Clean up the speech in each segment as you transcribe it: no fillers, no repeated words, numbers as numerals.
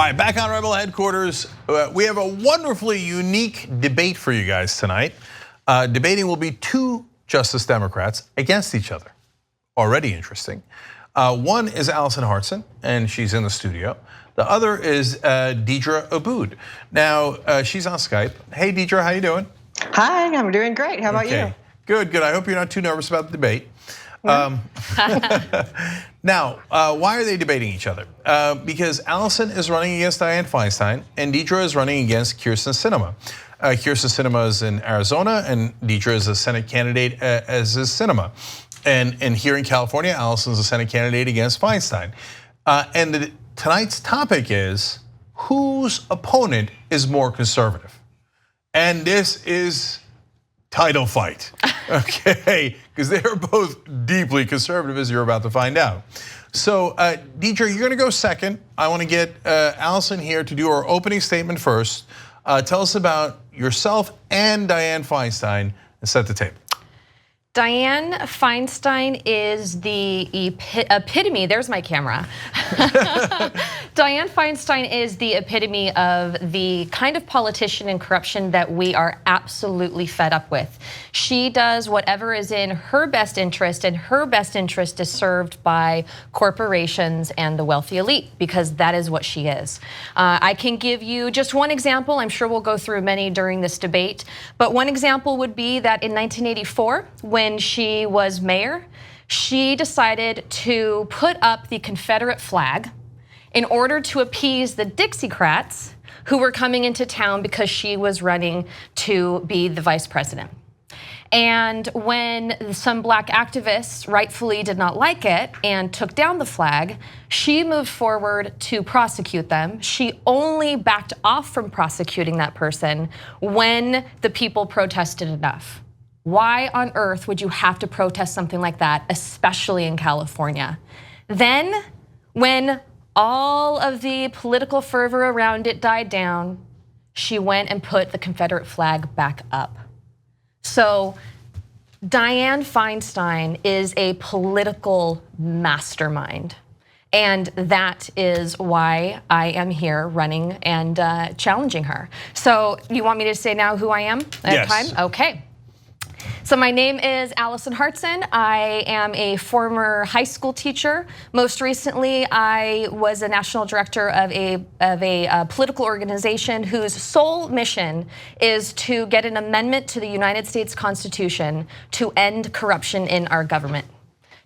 right, back on Rebel headquarters. We have a wonderfully unique debate for you guys tonight. Debating will be two Justice Democrats against each other. Already interesting. One is Alison Hartson, and she's in the studio. The other is Deedra Abboud. Now, she's on Skype. Hey, Deedra, how you doing? Hi, I'm doing great. How about you? Good, good. I hope you're not too nervous about the debate. No. Now, why are they debating each other? Because Allison is running against Dianne Feinstein, and Deedra is running against Kyrsten Sinema. Kyrsten Sinema is in Arizona, and Deedra is a Senate candidate, as is Sinema. And here in California, Allison is a Senate candidate against Feinstein. And tonight's topic is, whose opponent is more conservative? And this is title fight, okay? Because they're both deeply conservative, as you're about to find out. So, Deedra, you're gonna go second. I wanna get Allison here to do her opening statement first. Tell us about yourself and Dianne Feinstein and set the table. Dianne Feinstein is the epitome, there's my camera. Dianne Feinstein is the epitome of the kind of politician and corruption that we are absolutely fed up with. She does whatever is in her best interest, and her best interest is served by corporations and the wealthy elite, because that is what she is. I can give you just one example. I'm sure we'll go through many during this debate, but one example would be that in 1984, when she was mayor, she decided to put up the Confederate flag in order to appease the Dixiecrats who were coming into town because she was running to be the vice president. And when some black activists rightfully did not like it and took down the flag, she moved forward to prosecute them. She only backed off from prosecuting that person when the people protested enough. Why on earth would you have to protest something like that, especially in California? Then, when all of the political fervor around it died down, she went and put the Confederate flag back up. So, Dianne Feinstein is a political mastermind. And that is why I am here running and challenging her. So, you want me to say now who I am at yes. time? Okay. So my name is Alison Hartson. I am a former high school teacher. Most recently, I was a national director of a political organization whose sole mission is to get an amendment to the United States Constitution to end corruption in our government,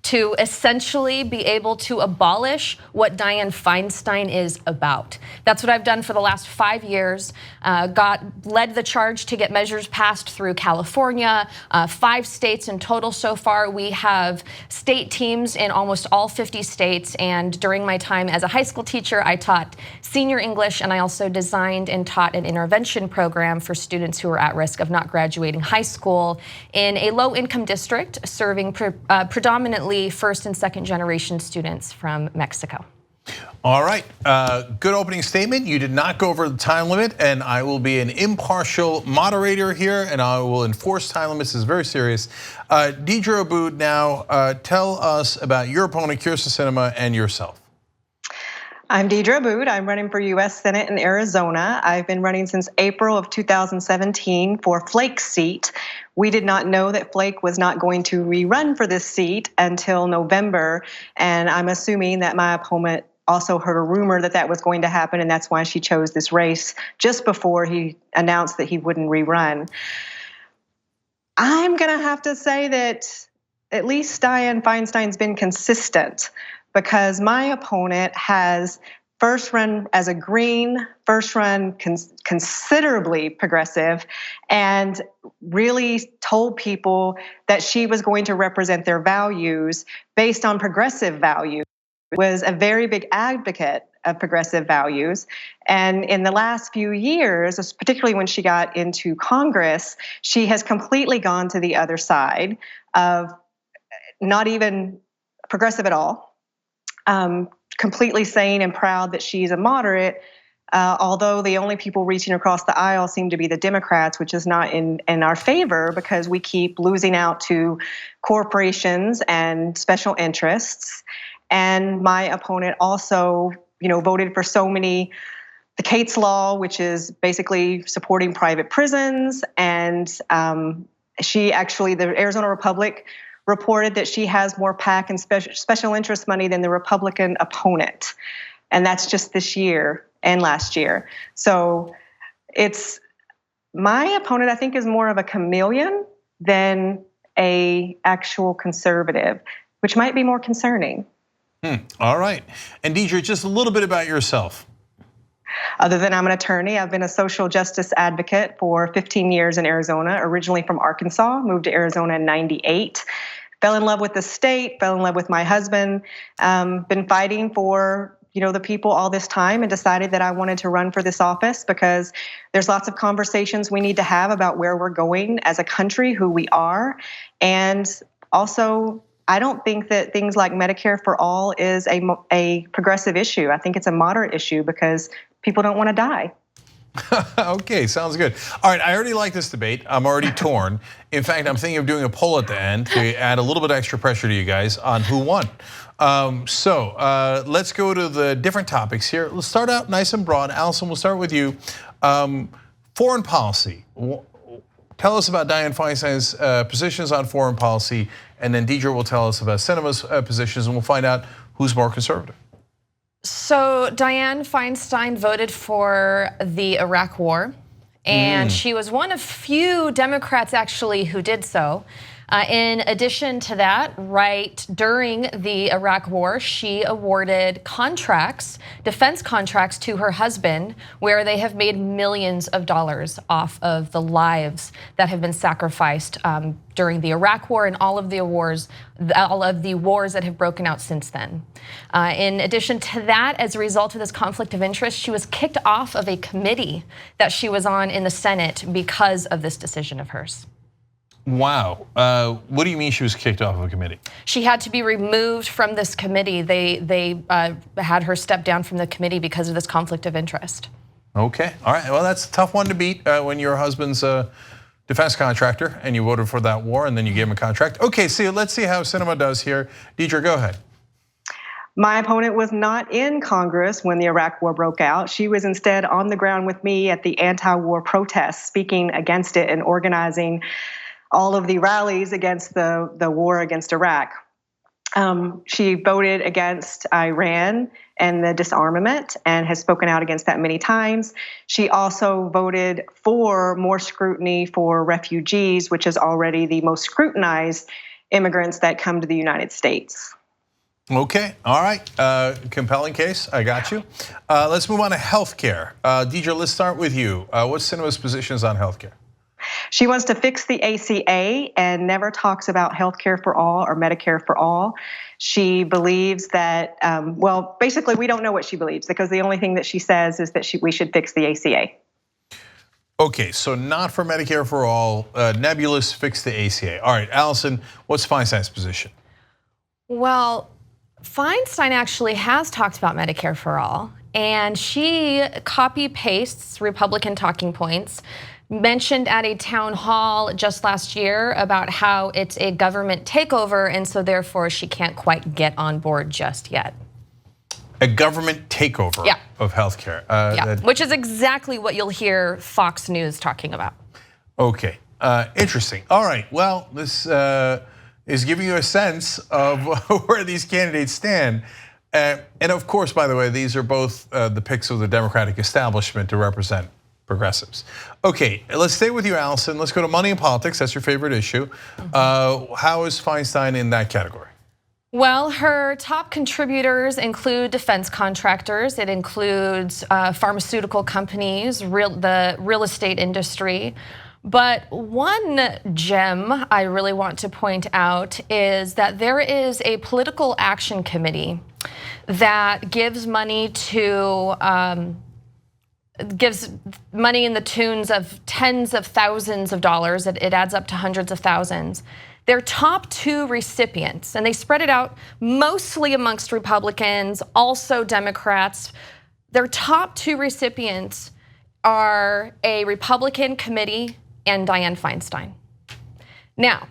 to essentially be able to abolish what Dianne Feinstein is about. That's what I've done for the last 5 years. Led the charge to get measures passed through California, 5 states in total so far. We have state teams in almost all 50 states, and during my time as a high school teacher, I taught senior English, and I also designed and taught an intervention program for students who are at risk of not graduating high school in a low-income district serving predominantly first and second generation students from Mexico. All right, good opening statement. You did not go over the time limit, and I will be an impartial moderator here, and I will enforce time limits. This is very serious. Deedra Abboud, now tell us about your opponent, Kyrsten Sinema, and yourself. I'm Deedra Abboud. I'm running for US Senate in Arizona. I've been running since April of 2017 for Flake's seat. We did not know that Flake was not going to rerun for this seat until November, and I'm assuming that my opponent also heard a rumor that that was going to happen, and that's why she chose this race just before he announced that he wouldn't rerun. I'm gonna have to say that at least Dianne Feinstein's been consistent, because my opponent has first run as a Green, first run considerably progressive, and really told people that she was going to represent their values based on progressive values. Was a very big advocate of progressive values. And in the last few years, particularly when she got into Congress, she has completely gone to the other side of not even progressive at all. Completely saying and proud that she's a moderate, although the only people reaching across the aisle seem to be the Democrats, which is not in our favor, because we keep losing out to corporations and special interests. And my opponent also, voted for so many the Cates Law, which is basically supporting private prisons. And the Arizona Republic reported that she has more PAC and special interest money than the Republican opponent. And that's just this year and last year. So my opponent, I think, is more of a chameleon than a actual conservative, which might be more concerning. All right. And Deedra, just a little bit about yourself. Other than I'm an attorney, I've been a social justice advocate for 15 years in Arizona, originally from Arkansas, moved to Arizona in '98. Fell in love with the state, fell in love with my husband, been fighting for the people all this time, and decided that I wanted to run for this office because there's lots of conversations we need to have about where we're going as a country, who we are. And also, I don't think that things like Medicare for all is a progressive issue. I think it's a moderate issue because people don't want to die. Okay, sounds good. All right, I already like this debate. I'm already torn. In fact, I'm thinking of doing a poll at the end to add a little bit extra pressure to you guys on who won. Let's go to the different topics here. Let's start out nice and broad. Allison, we'll start with you. Foreign policy. Tell us about Dianne Feinstein's positions on foreign policy, and then Deedra will tell us about Sinema's positions, and we'll find out who's more conservative. So Dianne Feinstein voted for the Iraq War, and she was one of few Democrats actually who did so. In addition to that, right during the Iraq War, she awarded contracts, defense contracts to her husband, where they have made millions of dollars off of the lives that have been sacrificed during the Iraq War and all of the wars that have broken out since then. In addition to that, as a result of this conflict of interest, she was kicked off of a committee that she was on in the Senate because of this decision of hers. Wow, what do you mean she was kicked off of a committee? She had to be removed from this committee. They had her step down from the committee because of this conflict of interest. Okay, all right, well that's a tough one to beat when your husband's a defense contractor and you voted for that war and then you gave him a contract. Okay, so let's see how Sinema does here. Deedra, go ahead. My opponent was not in Congress when the Iraq War broke out. She was instead on the ground with me at the anti-war protests, speaking against it and organizing all of the rallies against the war against Iraq. She voted against Iran and the disarmament and has spoken out against that many times. She also voted for more scrutiny for refugees, which is already the most scrutinized immigrants that come to the United States. Okay, all right, compelling case, I got you. Let's move on to healthcare. Deedra, let's start with you. What's Sinema's positions on healthcare? She wants to fix the ACA and never talks about healthcare for all or Medicare for all. She believes that, well, basically we don't know what she believes because the only thing that she says is that we should fix the ACA. Okay, so not for Medicare for all, nebulous, fix the ACA. All right, Allison, what's Feinstein's position? Well, Feinstein actually has talked about Medicare for all, and she copy pastes Republican talking points, mentioned at a town hall just last year about how it's a government takeover, and so therefore she can't quite get on board just yet. A government takeover of healthcare. Which is exactly what you'll hear Fox News talking about. Okay, interesting. All right, well, this is giving you a sense of where these candidates stand. And of course, by the way, these are both the picks of the Democratic establishment to represent progressives. Okay, let's stay with you, Allison. Let's go to money and politics. That's your favorite issue. How is Feinstein in that category? Well, her top contributors include defense contractors. It includes pharmaceutical companies, the real estate industry. But one gem I really want to point out is that there is a political action committee that gives money to gives money in the tunes of tens of thousands of dollars. It adds up to hundreds of thousands. Their top two recipients, and they spread it out mostly amongst Republicans, also Democrats. Their top two recipients are a Republican committee and Dianne Feinstein. Now,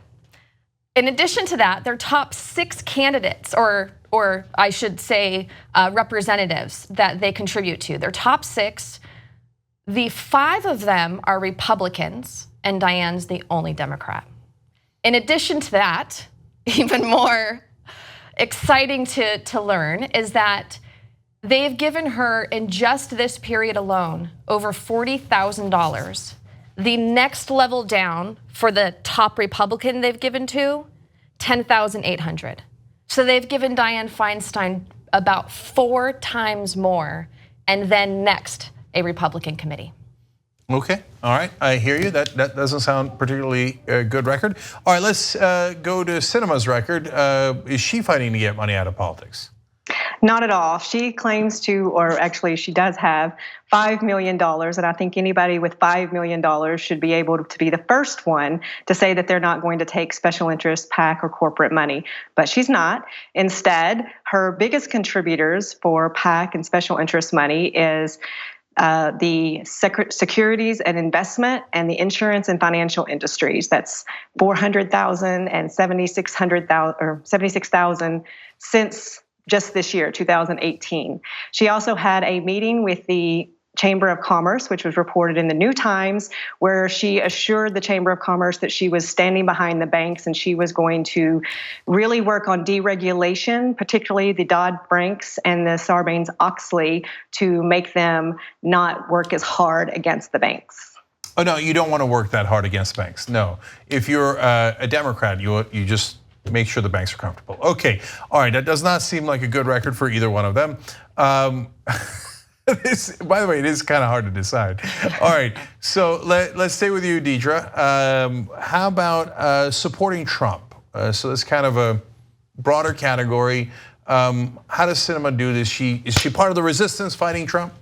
in addition to that, their top 6 candidates, or or I should say representatives that they contribute to. Their top 6, the 5 of them are Republicans, and Diane's the only Democrat. In addition to that, even more exciting to learn is that they've given her, in just this period alone, over $40,000. The next level down for the top Republican they've given to, $10,800. So they've given Dianne Feinstein about 4 times more, and then next, a Republican committee. Okay, all right, I hear you. That doesn't sound particularly good record. All right, let's go to Sinema's record. Is she fighting to get money out of politics? Not at all. She claims to, or actually she does have $5 million, and I think anybody with $5 million should be able to be the first one to say that they're not going to take special interest, PAC, or corporate money. But she's not. Instead, her biggest contributors for PAC and special interest money is the securities and investment and the insurance and financial industries. That's $400,000 and $76,000 since just this year, 2018. She also had a meeting with the Chamber of Commerce, which was reported in the New Times, where she assured the Chamber of Commerce that she was standing behind the banks and she was going to really work on deregulation, particularly the Dodd-Franks and the Sarbanes-Oxley, to make them not work as hard against the banks. Oh no, you don't want to work that hard against banks. No, if you're a Democrat, you just make sure the banks are comfortable. Okay, all right, that does not seem like a good record for either one of them. By the way, it is kind of hard to decide. All right, so let's stay with you, Deedra. How about supporting Trump? So that's kind of a broader category. How does Sinema do this? Is she part of the resistance fighting Trump?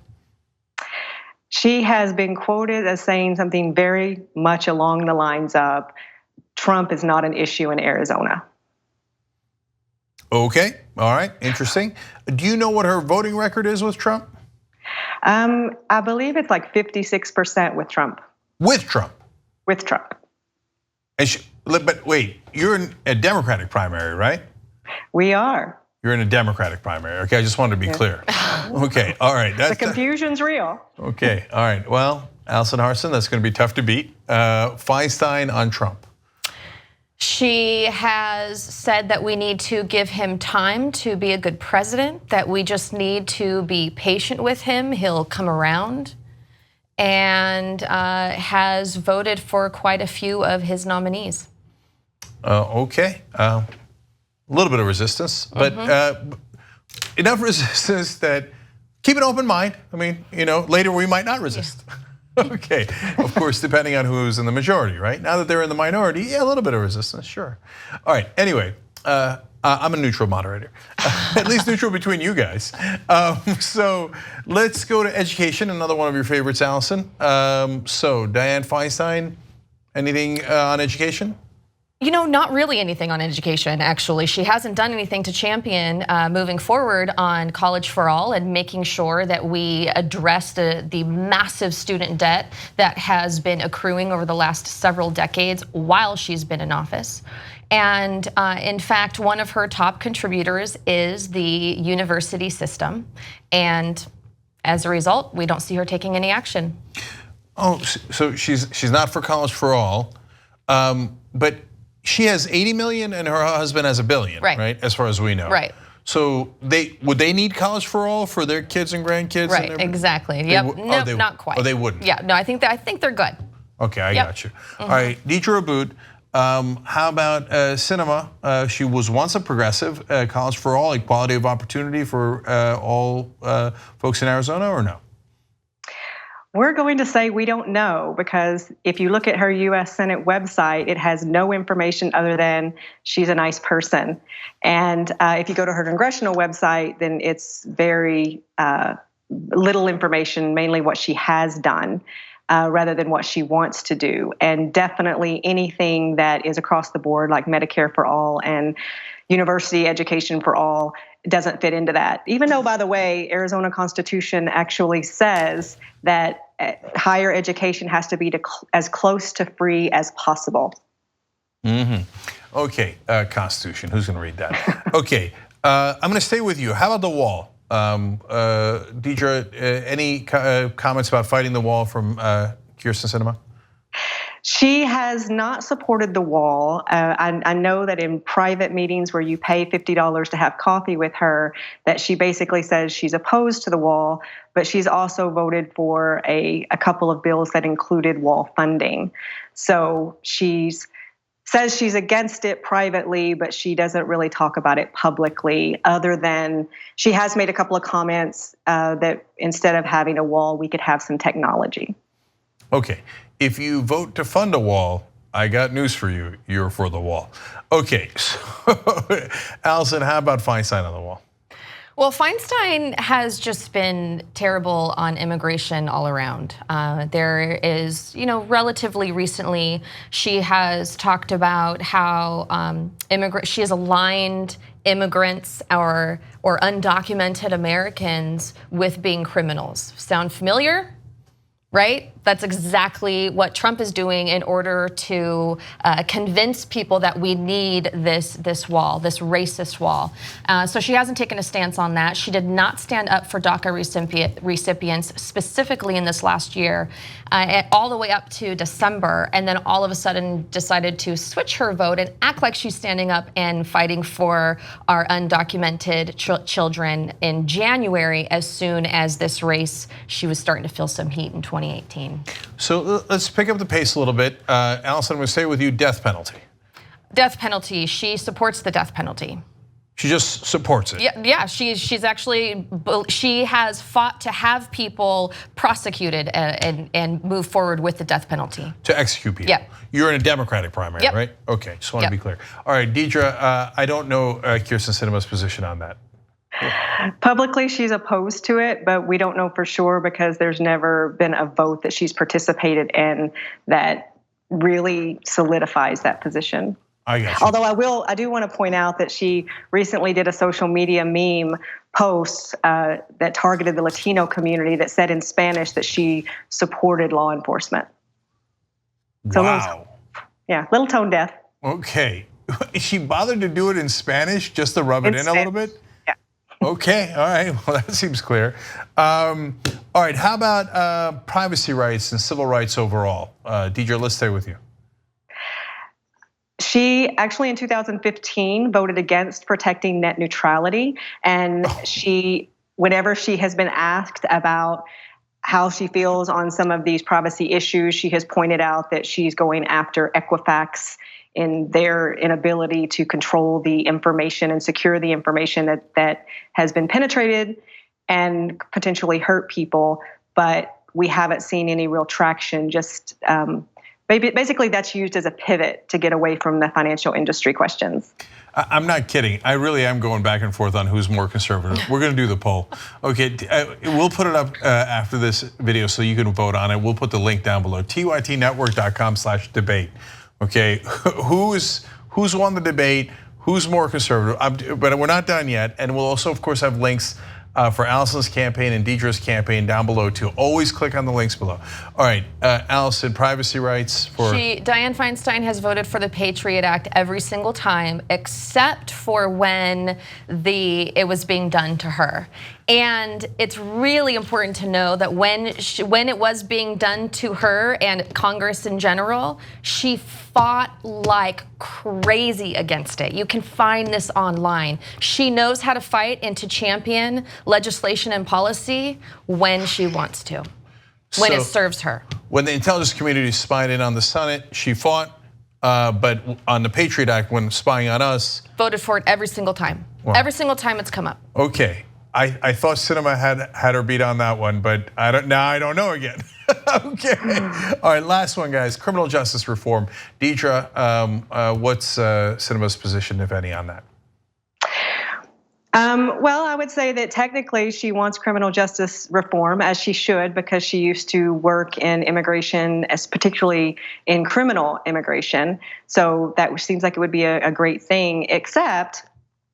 She has been quoted as saying something very much along the lines of, Trump is not an issue in Arizona. Okay, all right, interesting. Do you know what her voting record is with Trump? I believe it's like 56% with Trump. With Trump? With Trump. But wait, you're in a Democratic primary, right? We are. You're in a Democratic primary. Okay, I just wanted to be clear. Okay, all right. The confusion's real. Okay, all right. Well, Alison Hartson, that's going to be tough to beat. Feinstein on Trump. She has said that we need to give him time to be a good president, that we just need to be patient with him. He'll come around, and has voted for quite a few of his nominees. Okay, a little bit of resistance, but enough resistance that keep an open mind. I mean, later we might not resist. Yeah. Okay, of course, depending on who's in the majority, right? Now that they're in the minority, yeah, a little bit of resistance, sure. All right, anyway, I'm a neutral moderator, at least neutral between you guys. So let's go to education, another one of your favorites, Allison. So Dianne Feinstein, anything on education? Not really anything on education, actually. She hasn't done anything to champion moving forward on College for All and making sure that we address the massive student debt that has been accruing over the last several decades while she's been in office. And in fact, one of her top contributors is the university system. And as a result, we don't see her taking any action. Oh, so she's not for College for All, but she has 80 million and her husband has $1 billion, right? As far as we know. Right. So would they need College for All for their kids and grandkids? Right, exactly. Yep, no, not quite. Oh, they wouldn't? Yeah, no, I think they're good. Okay, I got you. All right, Deedra Abboud, how about Sinema? She was once a progressive, College for All, equality of opportunity for all folks in Arizona, or no? We're going to say we don't know, because if you look at her US Senate website, it has no information other than she's a nice person. And if you go to her congressional website, then it's very little information, mainly what she has done, rather than what she wants to do. And definitely anything that is across the board, like Medicare for all and university education for all, doesn't fit into that. Even though, by the way, Arizona Constitution actually says that higher education has to be as close to free as possible. Okay, Constitution, who's gonna read that? Okay, I'm going to stay with you. How about the wall? Deedra, any comments about fighting the wall from Kyrsten Sinema? She has not supported the wall. I know that in private meetings where you pay $50 to have coffee with her, that she basically says she's opposed to the wall, but she's also voted for a couple of bills that included wall funding. So says she's against it privately, but she doesn't really talk about it publicly, other than she has made a couple of comments that instead of having a wall, we could have some technology. Okay, if you vote to fund a wall, I got news for you, you're for the wall. Okay, so Allison, how about Feinstein on the wall? Well, Feinstein has just been terrible on immigration all around. There is, relatively recently, she has talked about how she has aligned immigrants or undocumented Americans with being criminals. Sound familiar? Right? That's exactly what Trump is doing in order to convince people that we need this wall, this racist wall. So she hasn't taken a stance on that. She did not stand up for DACA recipients specifically in this last year, all the way up to December, and then all of a sudden decided to switch her vote and act like she's standing up and fighting for our undocumented children in January, as soon as this race, she was starting to feel some heat in 2018. So let's pick up the pace a little bit. Allison, I'm going to stay with you, death penalty. Death penalty, she supports the death penalty. She just supports it. Yeah, she has fought to have people prosecuted and move forward with the death penalty. To execute people. Yep. You're in a Democratic primary, yep. right? Okay, just want to be clear. All right, Deedra, I don't know Kyrsten Sinema's position on that. Publicly, she's opposed to it, but we don't know for sure because there's never been a vote that she's participated in that really solidifies that position. I got you. Although I do want to point out that she recently did a social media meme post that targeted the Latino community that said in Spanish that she supported law enforcement. So wow. Little tone deaf. Okay, she bothered to do it in Spanish just to rub it in a little bit? Yeah. Okay, all right, well that seems clear. All right, how about privacy rights and civil rights overall? Deedra, let's stay with you. She actually in 2015 voted against protecting net neutrality, and whenever she has been asked about how she feels on some of these privacy issues, she has pointed out that she's going after Equifax in their inability to control the information and secure the information that has been penetrated and potentially hurt people, but we haven't seen any real traction. Just basically that's used as a pivot to get away from the financial industry questions. I'm not kidding. I really am going back and forth on who's more conservative. We're going to do the poll. Okay, we'll put it up after this video so you can vote on it. We'll put the link down below, tytnetwork.com/debate. Okay, who's won the debate? Who's more conservative? But we're not done yet, and we'll also, of course, have links for Allison's campaign and Deedra's campaign down below too. Always click on the links below. All right, Allison, privacy rights for... Dianne Feinstein has voted for the Patriot Act every single time, except for when it was being done to her. And it's really important to know that when it was being done to her and Congress in general, she fought like crazy against it. You can find this online. She knows how to fight and to champion legislation and policy when she wants to, when it serves her. When the intelligence community spied in on the Senate, she fought, but on the Patriot Act, when spying on us... Voted for it every single time. Wow. Every single time it's come up. Okay. I thought Sinema had her beat on that one, but I don't know again. Okay. All right, last one, guys. Criminal justice reform. Deedra, what's Sinema's position, if any, on that? Well, I would say that technically she wants criminal justice reform, as she should, because she used to work in immigration, as particularly in criminal immigration. So that seems like it would be a great thing, except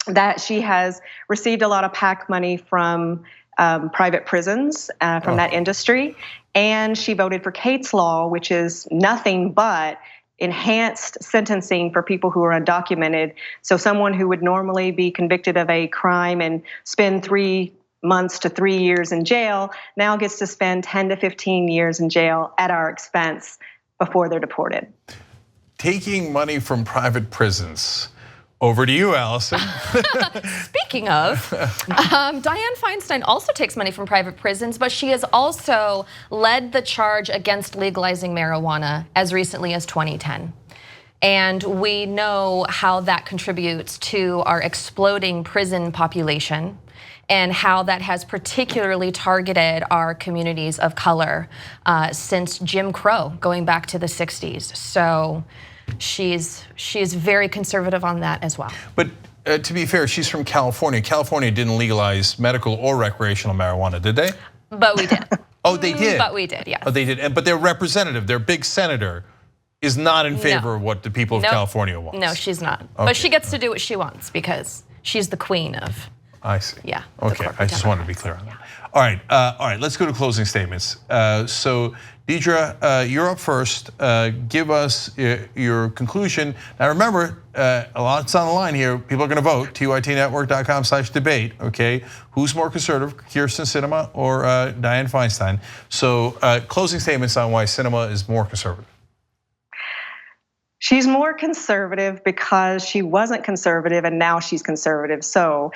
that she has received a lot of PAC money from private prisons from that industry. And she voted for Kate's Law, which is nothing but enhanced sentencing for people who are undocumented. So someone who would normally be convicted of a crime and spend 3 months to 3 years in jail now gets to spend 10 to 15 years in jail at our expense before they're deported. Taking money from private prisons. Over to you, Allison. Speaking of, Dianne Feinstein also takes money from private prisons, but she has also led the charge against legalizing marijuana as recently as 2010. And we know how that contributes to our exploding prison population and how that has particularly targeted our communities of color since Jim Crow, going back to the 60s. So she's very conservative on that as well. But to be fair, she's from California. California didn't legalize medical or recreational marijuana, did they? But we did. Oh, they did? But we did, yes. Oh, they did, but their representative, their big senator, is not in favor of what the people of California want. No, she's not. Okay. But she gets to do what she wants because she's the queen of. I see. Yeah. Okay, I just wanted to be clear on that. All right, let's go to closing statements. So Deedra, you're up first. Give us your conclusion. Now remember, a lot's on the line here. People are going to vote. TYTnetwork.com/debate. Okay, who's more conservative, Kyrsten Sinema or Dianne Feinstein? So closing statements on why Sinema is more conservative. She's more conservative because she wasn't conservative and now she's conservative. So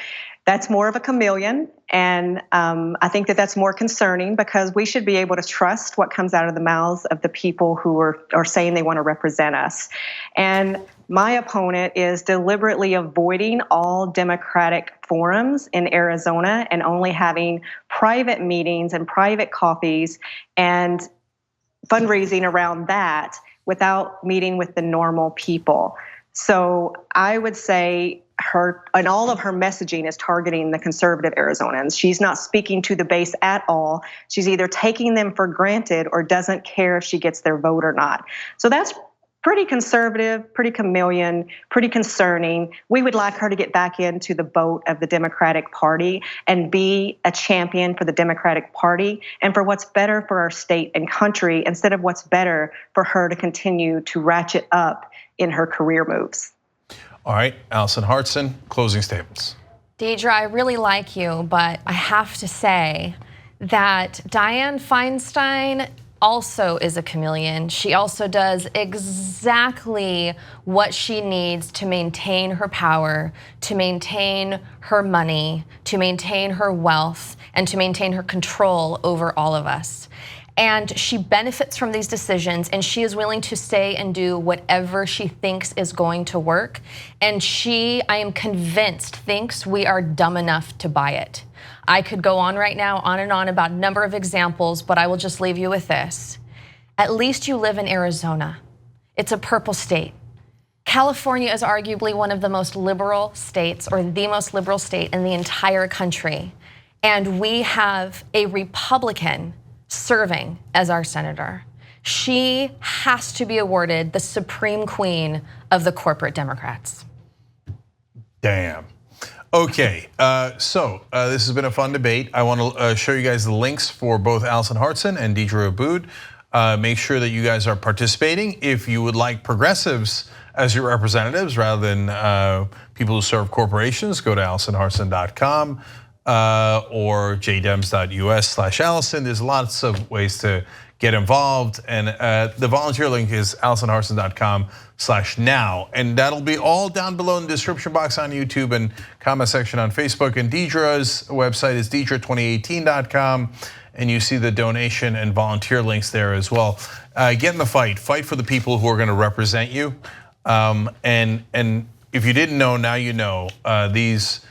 that's more of a chameleon. And I think that that's more concerning because we should be able to trust what comes out of the mouths of the people who are saying they want to represent us. And my opponent is deliberately avoiding all Democratic forums in Arizona and only having private meetings and private coffees and fundraising around that without meeting with the normal people. So I would say her and all of her messaging is targeting the conservative Arizonans. She's not speaking to the base at all. She's either taking them for granted or doesn't care if she gets their vote or not. So that's pretty conservative, pretty chameleon, pretty concerning. We would like her to get back into the boat of the Democratic Party and be a champion for the Democratic Party and for what's better for our state and country instead of what's better for her to continue to ratchet up in her career moves. All right, Alison Hartson, closing statements. Deedra, I really like you, but I have to say that Dianne Feinstein also is a chameleon. She also does exactly what she needs to maintain her power, to maintain her money, to maintain her wealth, and to maintain her control over all of us. And she benefits from these decisions, and she is willing to say and do whatever she thinks is going to work. And she, I am convinced, thinks we are dumb enough to buy it. I could go on right now, on and on about a number of examples, but I will just leave you with this. At least you live in Arizona. It's a purple state. California is arguably one of the most liberal states, or the most liberal state in the entire country. And we have a Republican serving as our senator. She has to be awarded the Supreme Queen of the corporate Democrats. Damn. Okay, so this has been a fun debate. I want to show you guys the links for both Alison Hartson and Deedra Abboud. Make sure that you guys are participating. If you would like progressives as your representatives rather than people who serve corporations, go to AlisonHartson.com. Or jdems.us/Allison. There's lots of ways to get involved, and the volunteer link is AlisonHartson.com/now, and that'll be all down below in the description box on YouTube and comment section on Facebook. And Deedra's website is Deedra2018.com, and you see the donation and volunteer links there as well. Get in the fight for the people who are going to represent you. And if you didn't know, now you know. These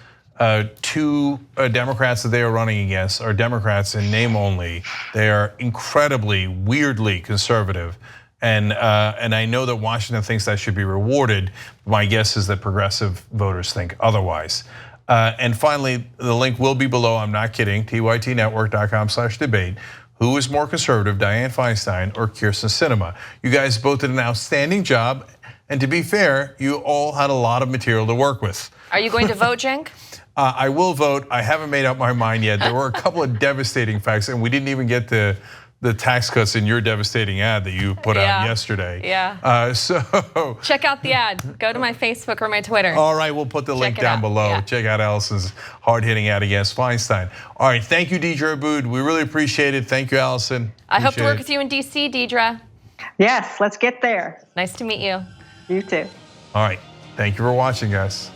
two Democrats that they are running against are Democrats in name only. They are incredibly, weirdly conservative. And I know that Washington thinks that should be rewarded. My guess is that progressive voters think otherwise. And finally, the link will be below, I'm not kidding, TYTnetwork.com/debate. Who is more conservative, Dianne Feinstein or Kyrsten Sinema? You guys both did an outstanding job. And to be fair, you all had a lot of material to work with. Are you going to vote, Cenk? I will vote. I haven't made up my mind yet. There were a couple of devastating facts, and we didn't even get to the tax cuts in your devastating ad that you put out yesterday. Yeah. So check out the ad. Go to my Facebook or my Twitter. All right, we'll put the link down below. Yeah. Check out Allison's hard-hitting ad against Feinstein. All right, thank you, Deedra Abboud. We really appreciate it. Thank you, Allison. I hope to work with you in DC, Deedra. Yes, let's get there. Nice to meet you. You too. All right, thank you for watching, guys.